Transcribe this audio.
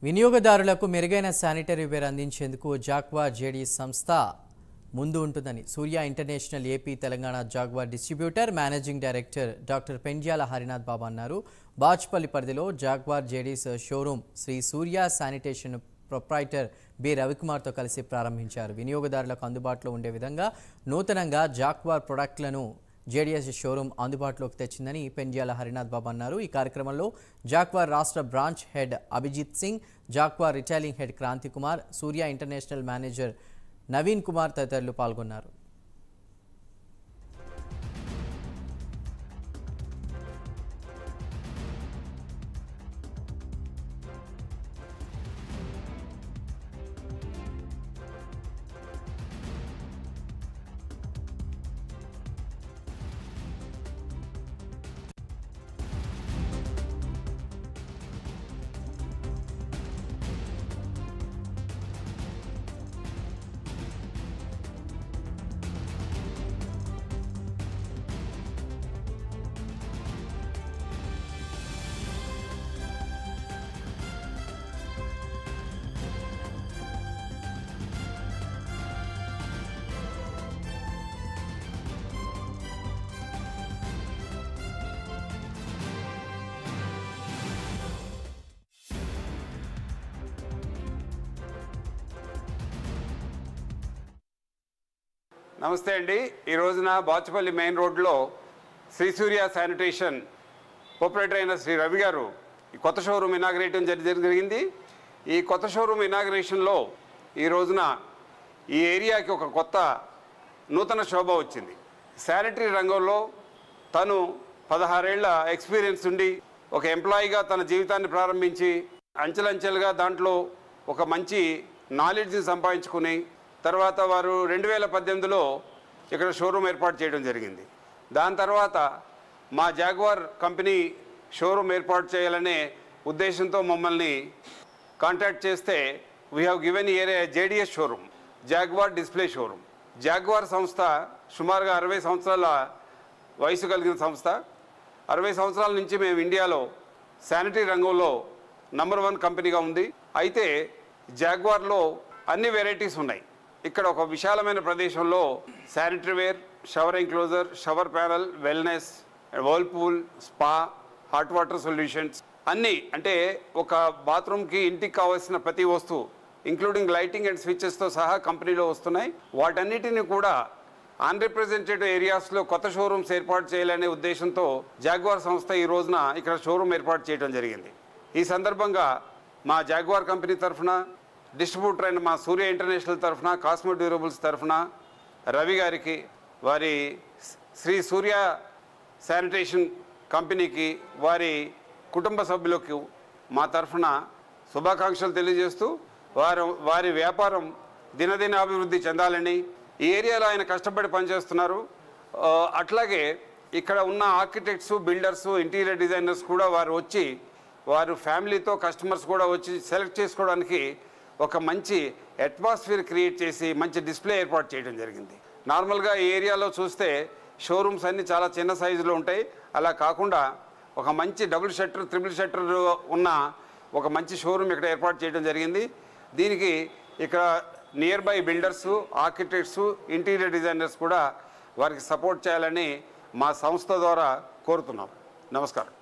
వినియోగదారులకు మెరుగైన sanitary ware అందించేందుకు జాగ్వార్ జేడీ సంస్థ ముందు ఉంటుందని Surya international AP Telangana Jaquar distributor managing director doctor Pendyala Harinath Babu అన్నారు. బాచ్పల్లి పరిధిలో Jaquar JDs showroom Sri Surya sanitation proprietor B రవికుమార్తో కలిసి ప్రారంభించారు. వినియోగదారులకు అందుబాటులో ఉండే విధంగా నూతనంగా జాగ్వార్ ప్రొడక్ట్లను జేడీఎస్ షోరూమ్ అందుబాటులోకి తెచ్చిందని పెండ్యాల హరినాథ్ బాబు అన్నారు. ఈ కార్యక్రమంలో జాగ్వార్ రాష్ట్ర branch head Abhijit Singh, Jaquar retailing head Kranti Kumar, Surya international manager Naveen Kumar తదితరులు పాల్గొన్నారు. నమస్తే అండి. ఈ రోజున బాచుపల్లి మెయిన్ రోడ్లో శ్రీ సూర్య శానిటేషన్ ప్రొప్రైటర్ అయిన శ్రీ రవి గారు ఈ కొత్త షోరూమ్ ఇనాగ్రేట్ జరిగింది. ఈ కొత్త షోరూమ్ ఇనాగ్రేషన్లో ఈ రోజున ఈ ఏరియాకి ఒక కొత్త నూతన శోభ వచ్చింది. శానిటరీ రంగంలో తను 16 ఏళ్ల ఎక్స్పీరియన్స్ ఉండి ఒక ఎంప్లాయీగా తన జీవితాన్ని ప్రారంభించి అంచెలంచెలుగా దాంట్లో ఒక మంచి నాలెడ్జ్ని సంపాదించుకుని తర్వాత వారు 2018లో ఇక్కడ షోరూమ్ ఏర్పాటు చేయడం జరిగింది. దాని తర్వాత మా జాగ్వార్ కంపెనీ షోరూమ్ ఏర్పాటు చేయాలనే ఉద్దేశంతో మమ్మల్ని కాంటాక్ట్ చేస్తే we have given a JDS showroom, jaguar display showroom. Jaguar సంస్థ సుమారుగా 60 సంవత్సరాల వయసు కలిగిన సంస్థ. 60 సంవత్సరాల నుంచి మేము ఇండియాలో శానిటరీ రంగంలో నంబర్ 1 కంపెనీగా ఉంది. అయితే జాగ్వార్లో అన్ని వెరైటీస్ ఉన్నాయి. ఇక్కడ ఒక విశాలమైన ప్రదేశంలో sanitary ware, shower enclosure, shower panel, wellness, Whirlpool, spa, hot water solutions అన్నీ, అంటే ఒక బాత్రూమ్కి ఇంటికి కావాల్సిన ప్రతి వస్తువు ఇంక్లూడింగ్ లైటింగ్ అండ్ స్విచెస్తో సహా కంపెనీలో వస్తున్నాయి. వాటన్నిటిని కూడా అన్రిప్రజెంటెడ్ ఏరియాస్లో కొత్త షోరూమ్స్ ఏర్పాటు చేయాలనే ఉద్దేశంతో జాగ్వార్ సంస్థ ఈ రోజున ఇక్కడ షోరూమ్ ఏర్పాటు చేయడం జరిగింది. ఈ సందర్భంగా మా జాగ్వార్ కంపెనీ తరఫున, డిస్ట్రిబ్యూటర్ అయిన మా సూర్య ఇంటర్నేషనల్ తరఫున, కాస్మో డ్యూరబుల్స్ తరఫున రవి గారికి, వారి శ్రీ సూర్య శానిటేషన్ కంపెనీకి, వారి కుటుంబ సభ్యులకు మా తరఫున శుభాకాంక్షలు తెలియజేస్తూ వారి వ్యాపారం దినదిన అభివృద్ధి చెందాలని, ఈ ఏరియాలో ఆయన కష్టపడి పనిచేస్తున్నారు. అట్లాగే ఇక్కడ ఉన్న ఆర్కిటెక్ట్స్, బిల్డర్స్, ఇంటీరియర్ డిజైనర్స్ కూడా వారు ఫ్యామిలీతో కస్టమర్స్ కూడా వచ్చి సెలెక్ట్ చేసుకోవడానికి ఒక మంచి అట్మాస్ఫియర్ క్రియేట్ చేసి మంచి డిస్ప్లే ఏర్పాటు చేయడం జరిగింది. నార్మల్గా ఈ ఏరియాలో చూస్తే షోరూమ్స్ అన్నీ చాలా చిన్న సైజులో ఉంటాయి. అలా కాకుండా ఒక మంచి డబుల్ షట్టర్, ట్రిపుల్ షట్టర్ ఉన్న ఒక మంచి షోరూమ్ ఇక్కడ ఏర్పాటు చేయడం జరిగింది. దీనికి ఇక్కడ nearby builders, architects, interior designers కూడా వారికి సపోర్ట్ చేయాలని మా సంస్థ ద్వారా కోరుతున్నాం. నమస్కారం.